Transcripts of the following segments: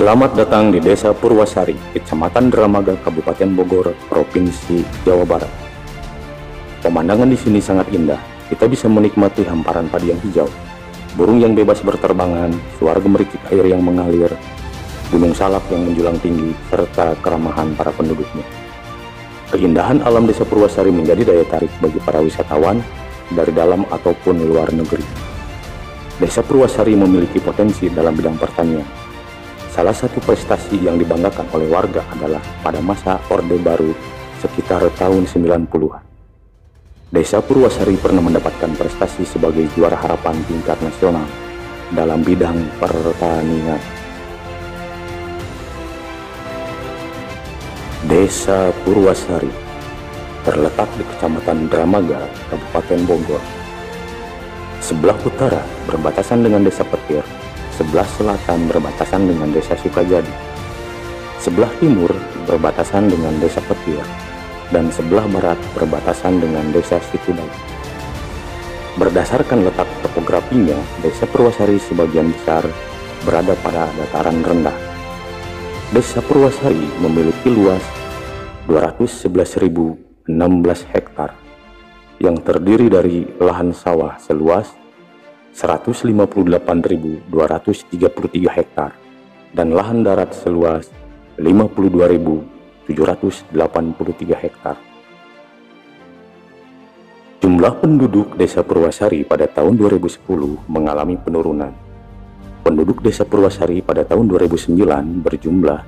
Selamat datang di Desa Purwasari, Kecamatan Dramaga, Kabupaten Bogor, Provinsi Jawa Barat. Pemandangan di sini sangat indah. Kita bisa menikmati hamparan padi yang hijau, burung yang bebas berterbangan, suara gemericik air yang mengalir, gunung salak yang menjulang tinggi, serta keramahan para penduduknya. Keindahan alam Desa Purwasari menjadi daya tarik bagi para wisatawan dari dalam ataupun luar negeri. Desa Purwasari memiliki potensi dalam bidang pertanian. Salah satu prestasi yang dibanggakan oleh warga adalah pada masa Orde Baru sekitar tahun 90-an. Desa Purwasari pernah mendapatkan prestasi sebagai juara harapan tingkat nasional dalam bidang pertanian. Desa Purwasari terletak di Kecamatan Dramaga, Kabupaten Bogor. Sebelah utara berbatasan dengan Desa Petir, sebelah selatan berbatasan dengan Desa Sukajadi, sebelah timur berbatasan dengan Desa Petir, dan sebelah barat berbatasan dengan Desa Situdai. Berdasarkan letak topografinya, Desa Purwasari sebagian besar berada pada dataran rendah. Desa Purwasari memiliki luas 211.016 hektar yang terdiri dari lahan sawah seluas 158.233 hektar dan lahan darat seluas 52.783 hektar. Jumlah penduduk Desa Purwasari pada tahun 2010 mengalami penurunan. Penduduk Desa Purwasari pada tahun 2009 berjumlah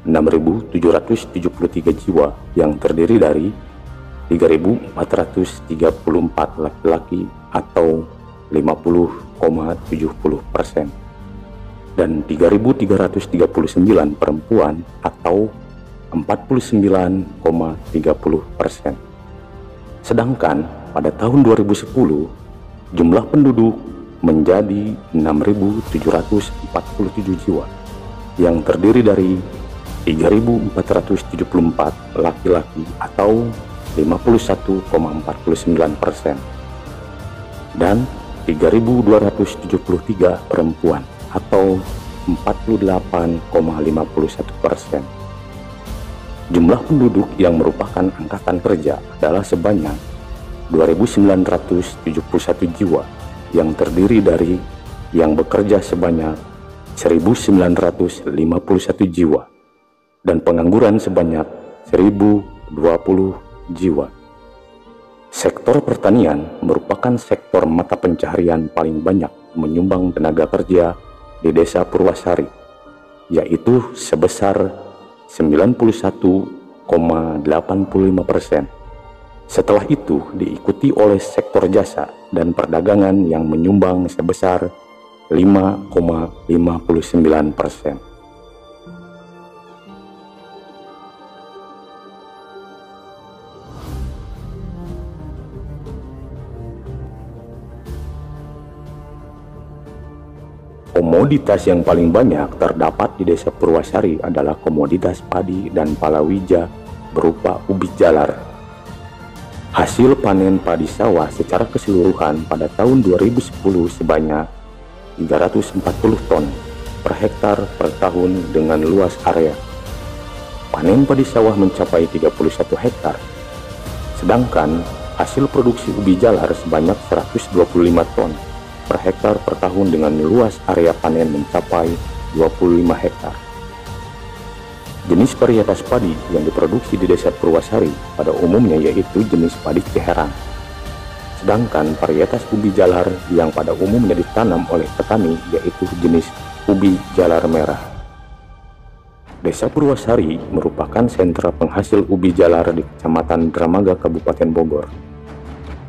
6.773 jiwa yang terdiri dari 3.434 laki-laki atau 50,70% dan 3.339 perempuan atau 49,30%. Sedangkan pada tahun 2010 jumlah penduduk menjadi 6.747 jiwa yang terdiri dari 3.474 laki-laki atau 51,49% dan 3.273 perempuan atau 48,51%. Jumlah penduduk yang merupakan angkatan kerja adalah sebanyak 2.971 jiwa yang terdiri dari yang bekerja sebanyak 1.951 jiwa dan pengangguran sebanyak 1.020 jiwa. Sektor pertanian merupakan sektor mata pencaharian paling banyak menyumbang tenaga kerja di Desa Purwasari, yaitu sebesar 91,85%. Setelah itu diikuti oleh sektor jasa dan perdagangan yang menyumbang sebesar 5,59%. Komoditas yang paling banyak terdapat di Desa Purwasari adalah komoditas padi dan palawija berupa ubi jalar. Hasil panen padi sawah secara keseluruhan pada tahun 2010 sebanyak 340 ton per hektar per tahun dengan luas area. Panen padi sawah mencapai 31 hektar. Sedangkan hasil produksi ubi jalar sebanyak 125 ton per hektar per tahun dengan luas area panen mencapai 25 hektar. Jenis varietas padi yang diproduksi di Desa Purwasari pada umumnya yaitu jenis padi Ceherang. Sedangkan varietas ubi jalar yang pada umumnya ditanam oleh petani yaitu jenis ubi jalar merah. Desa Purwasari merupakan sentra penghasil ubi jalar di Kecamatan Dramaga, Kabupaten Bogor.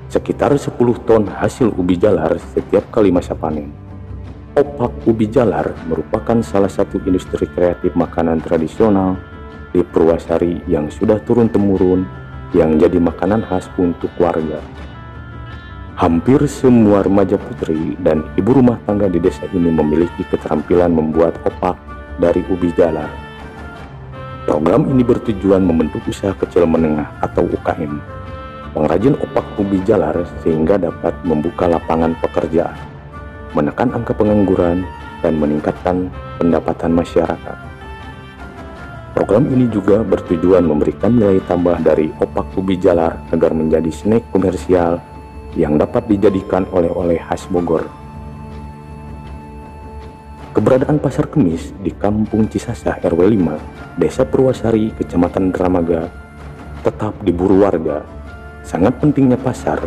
Sekitar 10 ton hasil ubi jalar setiap kali masa panen. Opak ubi jalar merupakan salah satu industri kreatif makanan tradisional di Purwasari yang sudah turun-temurun yang jadi makanan khas untuk warga. Hampir semua remaja putri dan ibu rumah tangga di desa ini memiliki keterampilan membuat opak dari ubi jalar. Program ini bertujuan membentuk usaha kecil menengah atau UKM pengrajin opak ubi jalar sehingga dapat membuka lapangan pekerjaan, menekan angka pengangguran, dan meningkatkan pendapatan masyarakat. Program ini juga bertujuan memberikan nilai tambah dari opak ubi jalar agar menjadi snack komersial yang dapat dijadikan oleh-oleh khas Bogor. Keberadaan Pasar Kemis di Kampung Cisasah RW 5, Desa Purwasari, Kecamatan Dramaga, tetap diburu warga. Sangat pentingnya pasar,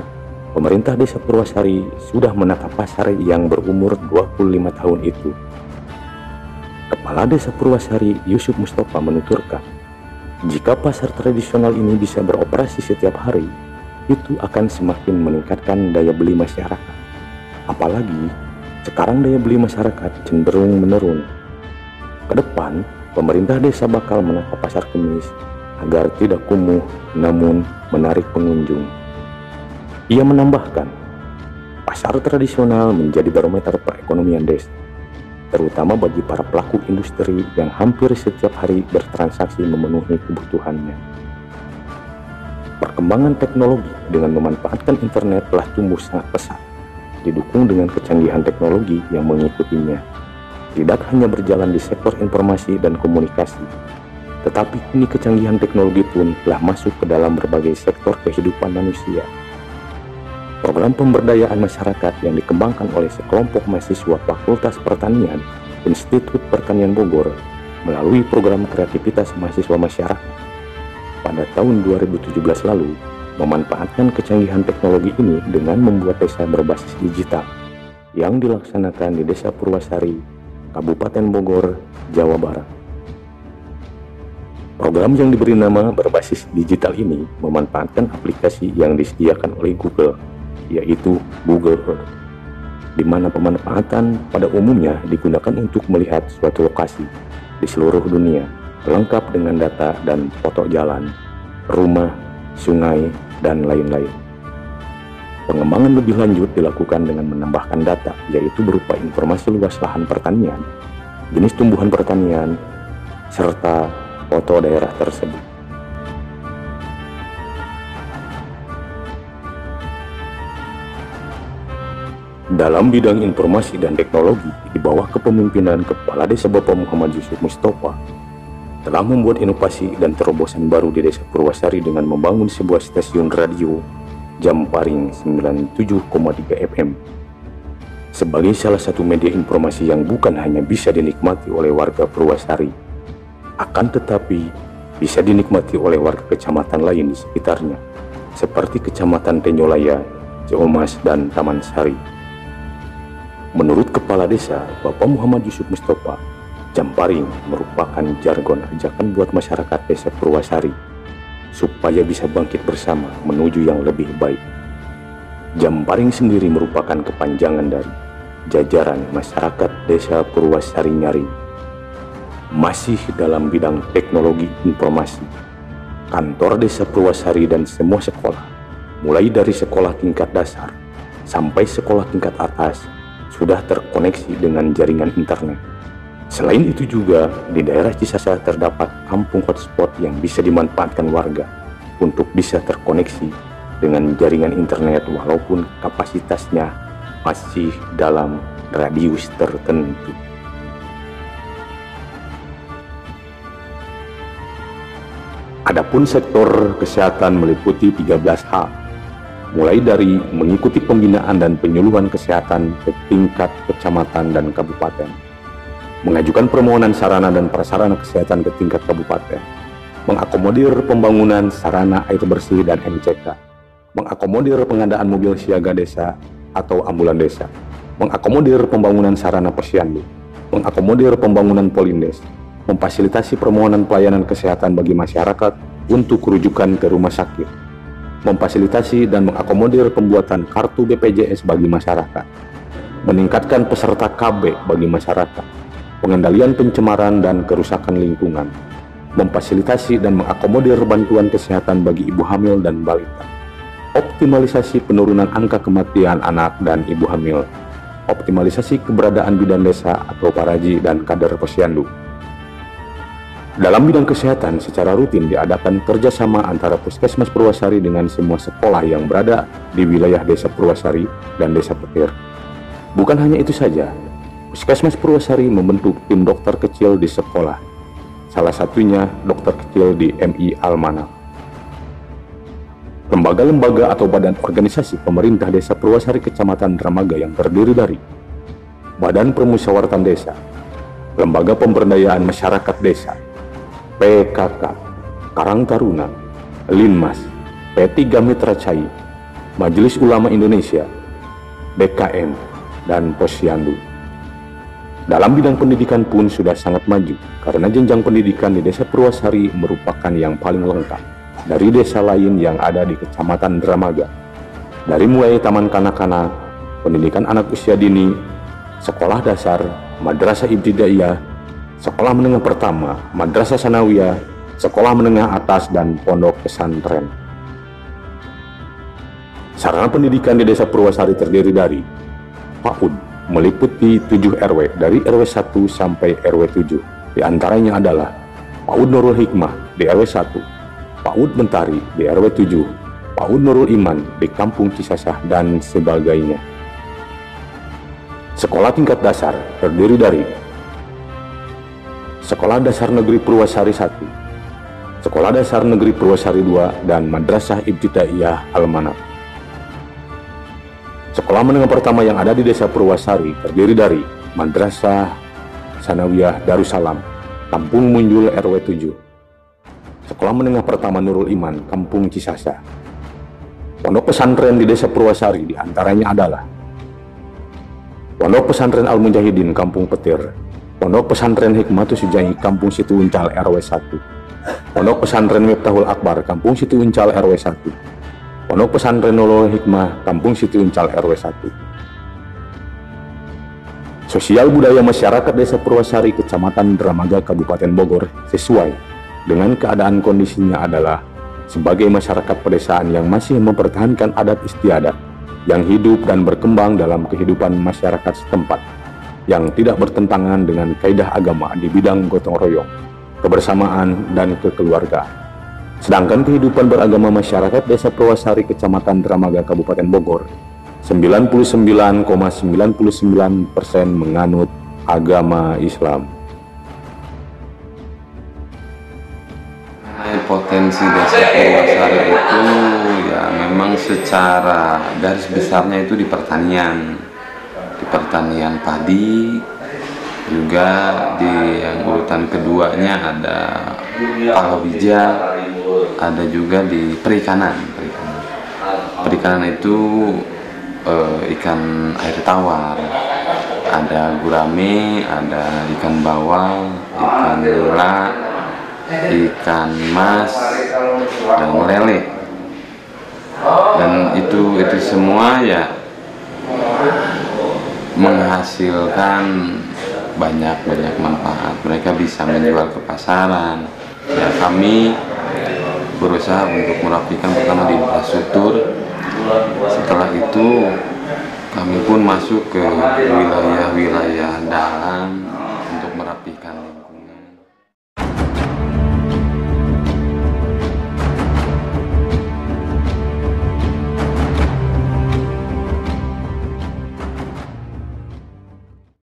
pemerintah Desa Purwasari sudah menata pasar yang berumur 25 tahun itu. Kepala Desa Purwasari Yusuf Mustafa menuturkan, jika pasar tradisional ini bisa beroperasi setiap hari, itu akan semakin meningkatkan daya beli masyarakat. Apalagi sekarang daya beli masyarakat cenderung menurun. Ke depan, pemerintah desa bakal menata Pasar Kemis agar tidak kumuh namun menarik pengunjung. Ia menambahkan, pasar tradisional menjadi barometer perekonomian desa, terutama bagi para pelaku industri yang hampir setiap hari bertransaksi memenuhi kebutuhannya. Perkembangan teknologi dengan memanfaatkan internet telah tumbuh sangat pesat, didukung dengan kecanggihan teknologi yang mengikutinya. Tidak hanya berjalan di sektor informasi dan komunikasi, tetapi kini kecanggihan teknologi pun telah masuk ke dalam berbagai sektor kehidupan manusia. Program pemberdayaan masyarakat yang dikembangkan oleh sekelompok mahasiswa Fakultas Pertanian Institut Pertanian Bogor melalui program kreativitas mahasiswa masyarakat pada tahun 2017 lalu memanfaatkan kecanggihan teknologi ini dengan membuat desa berbasis digital yang dilaksanakan di Desa Purwasari, Kabupaten Bogor, Jawa Barat. Program yang diberi nama berbasis digital ini memanfaatkan aplikasi yang disediakan oleh Google, yaitu Google Earth, di mana pemanfaatan pada umumnya digunakan untuk melihat suatu lokasi di seluruh dunia, lengkap dengan data dan foto jalan, rumah, sungai, dan lain-lain. Pengembangan lebih lanjut dilakukan dengan menambahkan data, yaitu berupa informasi luas lahan pertanian, jenis tumbuhan pertanian, serta foto daerah tersebut. Dalam bidang informasi dan teknologi di bawah kepemimpinan Kepala Desa Bapak Muhammad Yusuf Mustafa telah membuat inovasi dan terobosan baru di Desa Purwasari dengan membangun sebuah stasiun radio Jamparing 97,3 FM sebagai salah satu media informasi yang bukan hanya bisa dinikmati oleh warga Purwasari, akan tetapi bisa dinikmati oleh warga kecamatan lain di sekitarnya, seperti Kecamatan Tenyolaya, Ciamas, dan Taman Sari. Menurut Kepala Desa Bapak Muhammad Yusuf Mustafa, Jamparing merupakan jargon ajakan buat masyarakat Desa Purwasari supaya bisa bangkit bersama menuju yang lebih baik. Jamparing sendiri merupakan kepanjangan dari Jajaran Masyarakat Desa Purwasari Nyaring. Masih dalam bidang teknologi informasi, kantor Desa Purwasari dan semua sekolah, mulai dari sekolah tingkat dasar sampai sekolah tingkat atas, sudah terkoneksi dengan jaringan internet. Selain itu juga, di daerah Cisasah terdapat kampung hotspot yang bisa dimanfaatkan warga untuk bisa terkoneksi dengan jaringan internet walaupun kapasitasnya masih dalam radius tertentu. Adapun sektor kesehatan meliputi 13 hal, mulai dari mengikuti pembinaan dan penyuluhan kesehatan ke tingkat kecamatan dan kabupaten, mengajukan permohonan sarana dan prasarana kesehatan ke tingkat kabupaten, mengakomodir pembangunan sarana air bersih dan MCK, mengakomodir pengadaan mobil siaga desa atau ambulan desa, mengakomodir pembangunan sarana posyandu, mengakomodir pembangunan polindes, memfasilitasi permohonan pelayanan kesehatan bagi masyarakat untuk rujukan ke rumah sakit, memfasilitasi dan mengakomodir pembuatan kartu BPJS bagi masyarakat, meningkatkan peserta KB bagi masyarakat, pengendalian pencemaran dan kerusakan lingkungan, memfasilitasi dan mengakomodir bantuan kesehatan bagi ibu hamil dan balita, optimalisasi penurunan angka kematian anak dan ibu hamil, optimalisasi keberadaan bidan desa atau paraji dan kader posyandu. Dalam bidang kesehatan, secara rutin diadakan kerjasama antara Puskesmas Purwasari dengan semua sekolah yang berada di wilayah Desa Purwasari dan Desa Petir. Bukan hanya itu saja, Puskesmas Purwasari membentuk tim dokter kecil di sekolah, salah satunya dokter kecil di MI Almanap. Lembaga-lembaga atau badan organisasi pemerintah Desa Purwasari Kecamatan Dramaga yang terdiri dari Badan Permusyawaratan Desa, Lembaga Pemberdayaan Masyarakat Desa, PKK, Karang Taruna, Linmas, P3 Mitra Cai, Majelis Ulama Indonesia, BKM, dan Posyandu. Dalam bidang pendidikan pun sudah sangat maju, karena jenjang pendidikan di Desa Purwasari merupakan yang paling lengkap dari desa lain yang ada di Kecamatan Dramaga. Dari mulai taman kanak-kanak, pendidikan anak usia dini, sekolah dasar, madrasah ibtidaiyah, sekolah menengah pertama, madrasah sanawiyah, sekolah menengah atas, dan pondok pesantren. Sarana pendidikan di Desa Purwasari terdiri dari PAUD, meliputi 7 RW dari RW 1 sampai RW 7. Di antaranya adalah PAUD Nurul Hikmah di RW 1, PAUD Mentari di RW 7, PAUD Nurul Iman di Kampung Cisasah, dan sebagainya. Sekolah tingkat dasar terdiri dari Sekolah Dasar Negeri Purwasari 1, Sekolah Dasar Negeri Purwasari 2, dan Madrasah Ibtidaiyah Almanap. Sekolah menengah pertama yang ada di Desa Purwasari terdiri dari Madrasah Sanawiyah Darussalam, Kampung Munjul RW 7, Sekolah Menengah Pertama Nurul Iman, Kampung Cisasa. Pondok pesantren di Desa Purwasari diantaranya adalah Pondok Pesantren Al-Mujahidin, Kampung Petir, Pondok Pesantren Hikmatus Sujai, Kampung Situ Uncal RW 1, Pondok Pesantren Miftahul Akbar, Kampung Situ Uncal RW 1, Pondok Pesantren Nurul Hikmah, Kampung Situ Uncal RW 1. Sosial budaya masyarakat Desa Purwasari Kecamatan Dramaga Kabupaten Bogor sesuai dengan keadaan kondisinya adalah sebagai masyarakat pedesaan yang masih mempertahankan adat istiadat yang hidup dan berkembang dalam kehidupan masyarakat setempat, yang tidak bertentangan dengan kaidah agama di bidang gotong royong, kebersamaan, dan kekeluargaan. Sedangkan kehidupan beragama masyarakat Desa Purwasari Kecamatan Dramaga Kabupaten Bogor 99,99% menganut agama Islam. Potensi Desa Purwasari itu ya memang secara garis besarnya itu di pertanian padi, juga di yang urutan keduanya ada palawija, ada juga di perikanan. Perikanan itu ikan air tawar, ada gurame, ada ikan bawal, ikan nila, ikan mas, dan lele. Dan itu semua ya menghasilkan banyak manfaat. Mereka bisa menjual ke pasaran. Ya, kami berusaha untuk merapikan pertama di infrastruktur. Setelah itu kami pun masuk ke wilayah-wilayah dalam